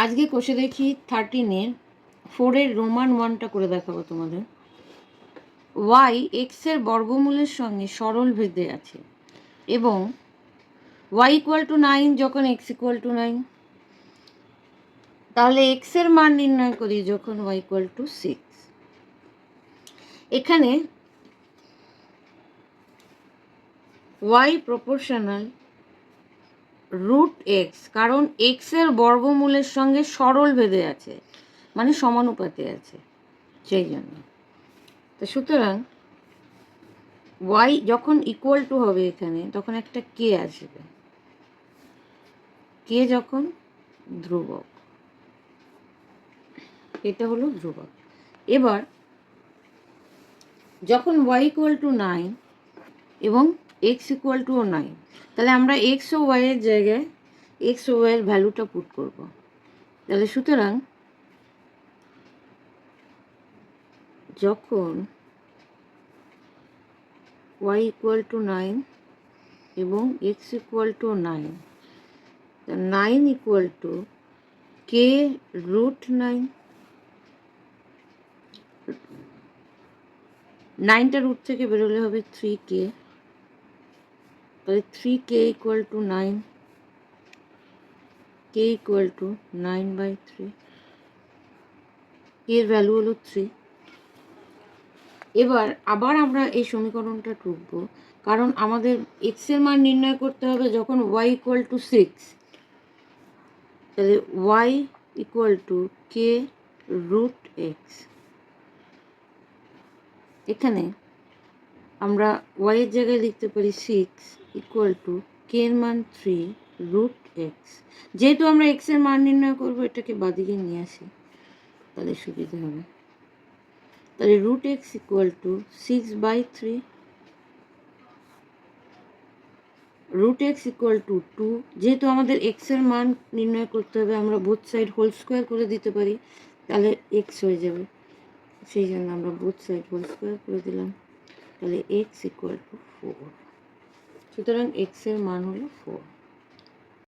আজকে কষে দেখি 13-এর 4-এর রোমান 1টা করে দেখাবো তোমাদের। ওয়াই এক্সের বর্গমূলের সঙ্গে সরল ভেদে আছে এবং ওয়াই ইকুয়াল টু 9 যখন এক্স ইকুয়াল টু 9, তাহলে এক্সের মান নির্ণয় করি যখন ওয়াই ইকুয়াল টু 6। এখানে ওয়াই প্রপোর্শনাল রুট এক্স, কারণ এক্সের বর্গমূলের সঙ্গে সরল ভেদে আছে, মানে সমানুপাতে আছে, সেই জন্য। তো সুতরাং ওয়াই যখন ইকুয়াল টু হবে এখানে, তখন একটা কে আসবে, কে যখন ধ্রুবক, এটা হলো ধ্রুবক। এবার যখন ওয়াই ইকুয়াল টু 9 এবং এক্স ইকুয়াল টু 9, তাহলে আমরা এক্স ও ওয়াইয়ের জায়গায় এক্স ও ওয়াইয়ের ভ্যালুটা পুট করব। তাহলে সুতরাং যখন ওয়াই ইকুয়াল টু 9 এবং X equal to 9, 9 equal to K root 9, 9টা রুট থেকে বেরোলে হবে 3k, তাহলে 3k equal to 9, K equal to 9/3, এর ভ্যালু হলো 3। এবার আবার আমরা এই সমীকরণটা টুকব, কারণ আমাদের এক্সের মান নির্ণয় করতে হবে যখন ওয়াই ইকুয়াল টু 6, তাহলে Y equal to K root X. এখানে আমরা ওয়াইয়ের জায়গায় লিখতে পারি 6 ইকুয়াল টু কে এর মান 3 রুট এক্স। যেহেতু আমরা এক্সের মান নির্ণয় করবো, এটাকে বাদিকে নিয়ে আসি, তাহলে সুবিধা হবে। তাহলে root X equal to 6/3, root X equal to 2। যেহেতু আমাদের এক্সের মান নির্ণয় করতে হবে, আমরা বোথ সাইড হোল স্কোয়ার করে দিতে পারি, তাহলে এক্স হয়ে যাবে, সেই জন্য আমরা বোথ সাইড হোল স্কোয়ার করে দিলাম। তাহলে এক্স ইকুয়াল টু 4, সুতরাং এক্সের মান হলো 4।